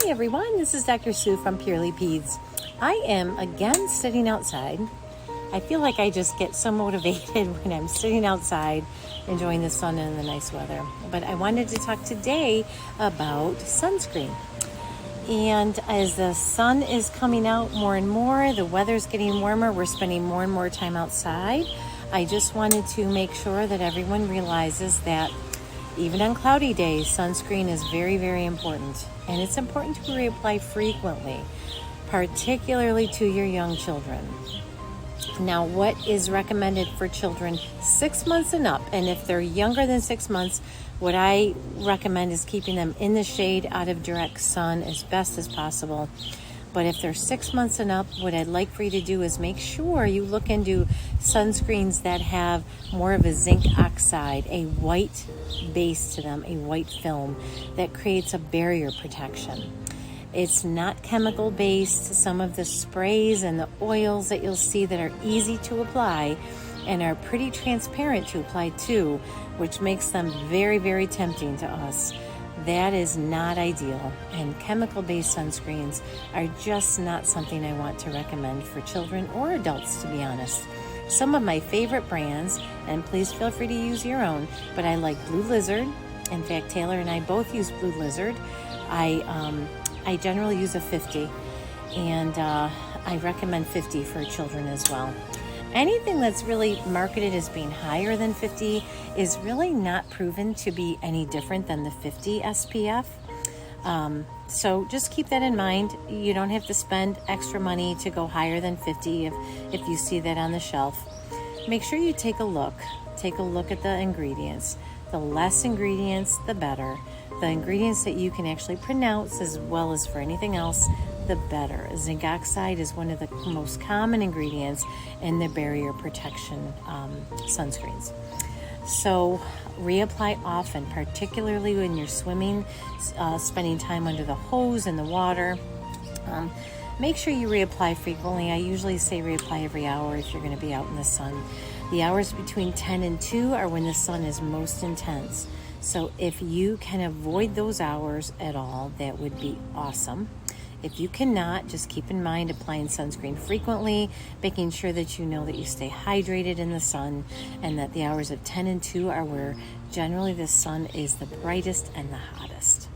Hi everyone, this is Dr. Sue from Purely Peds. I am again sitting outside. I feel like I just get so motivated when I'm sitting outside enjoying the sun and the nice weather. But I wanted to talk today about sunscreen. And as the sun is coming out more and more, the weather's getting warmer, we're spending more and more time outside. I just wanted to make sure that everyone realizes that even on cloudy days, sunscreen is very, very important. And it's important to reapply frequently, particularly to your young children. Now, what is recommended for children 6 months and up? And if they're younger than 6 months, what I recommend is keeping them in the shade out of direct sun as best as possible. But if they're 6 months and up, what I'd like for you to do is make sure you look into sunscreens that have more of a zinc oxide, a white base to them, a white film that creates a barrier protection. It's not chemical based. Some of the sprays and the oils that you'll see that are easy to apply and are pretty transparent to apply too, which makes them very, very tempting to us. That is not ideal, and chemical-based sunscreens are just not something I want to recommend for children or adults, to be honest. Some of my favorite brands, and please feel free to use your own, but I like Blue Lizard. In fact, Taylor and I both use Blue Lizard. I generally use a 50, and I recommend 50 for children as well. Anything that's really marketed as being higher than 50 is really not proven to be any different than the 50 SPF. So just keep that in mind. You don't have to spend extra money to go higher than 50 if you see that on the shelf. Make sure you take a look. Take a look at the ingredients. The less ingredients, the better. The ingredients that you can actually pronounce as well as for anything else, the better. Zinc oxide is one of the most common ingredients in the barrier protection sunscreens. So reapply often, particularly when you're swimming, spending time under the hose in the water. Make sure you reapply frequently. I usually say reapply every hour if you're going to be out in the sun. The hours between 10 and 2 are when the sun is most intense. So if you can avoid those hours at all, that would be awesome. If you cannot, just keep in mind applying sunscreen frequently, making sure that you know that you stay hydrated in the sun, and that the hours of 10 and 2 are where generally the sun is the brightest and the hottest.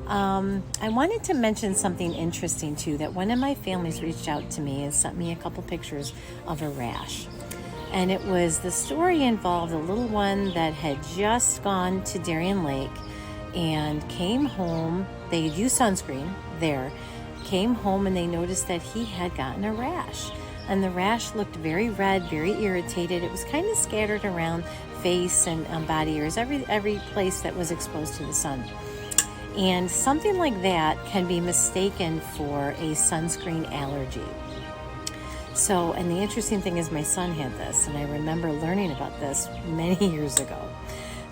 I wanted to mention something interesting too, that one of my families reached out to me and sent me a couple pictures of a rash. And it was, the story involved a little one that had just gone to Darien Lake and came home. They had used sunscreen there, came home, and they noticed that he had gotten a rash. And the rash looked very red, very irritated. It was kind of scattered around face and body areas, every place that was exposed to the sun. And something like that can be mistaken for a sunscreen allergy. So, and the interesting thing is my son had this, and I remember learning about this many years ago.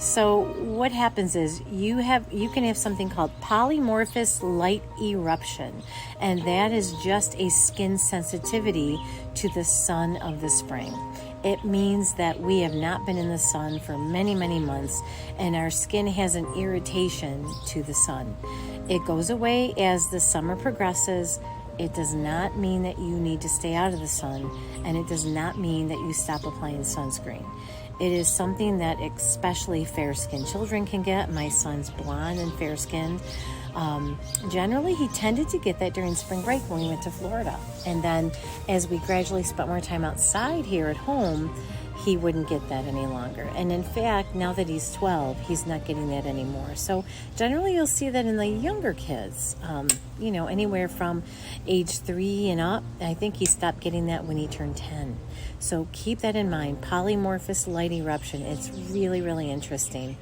So what happens is you can have something called Polymorphous light eruption, and that is just a skin sensitivity to the sun of the spring. It means that we have not been in the sun for many, many months, and our skin has an irritation to the sun. It goes away as the summer progresses. It does not mean that you need to stay out of the sun, and it does not mean that you stop applying sunscreen. It is something that especially fair-skinned children can get. My son's blonde and fair-skinned. Generally, he tended to get that during spring break when we went to Florida. And then as we gradually spent more time outside here at home, he wouldn't get that any longer. And in fact, now that he's 12, he's not getting that anymore. So generally you'll see that in the younger kids, anywhere from age 3 and up. I think he stopped getting that when he turned 10. So keep that in mind. Polymorphous light eruption. It's really, really interesting.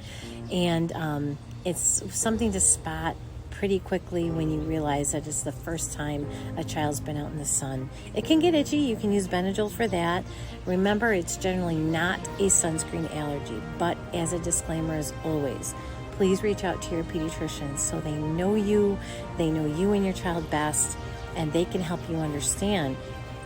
And it's something to spot pretty quickly when you realize that it's the first time a child's been out in the sun. It can get itchy. You can use Benadryl for that. Remember, it's generally not a sunscreen allergy, but as a disclaimer, as always, please reach out to your pediatricians so they know you and your child best, and they can help you understand,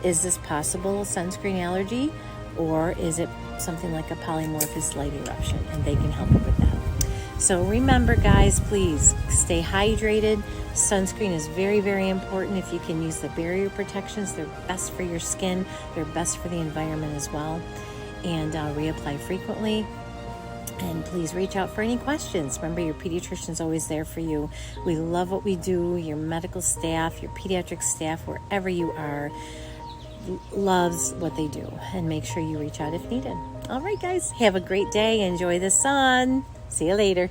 is this possible a sunscreen allergy, or is it something like a polymorphous light eruption? And they can help you with that. So remember, guys, please stay hydrated, Sunscreen is very, very important. If you can use the barrier protections, they're best for your skin. They're best for the environment as well. And reapply frequently. And please reach out for any questions. Remember, your pediatrician's always there for you. We love what we do. Your medical staff, your pediatric staff, wherever you are, loves what they do. And make sure you reach out if needed. All right, guys, have a great day. Enjoy the sun. See you later.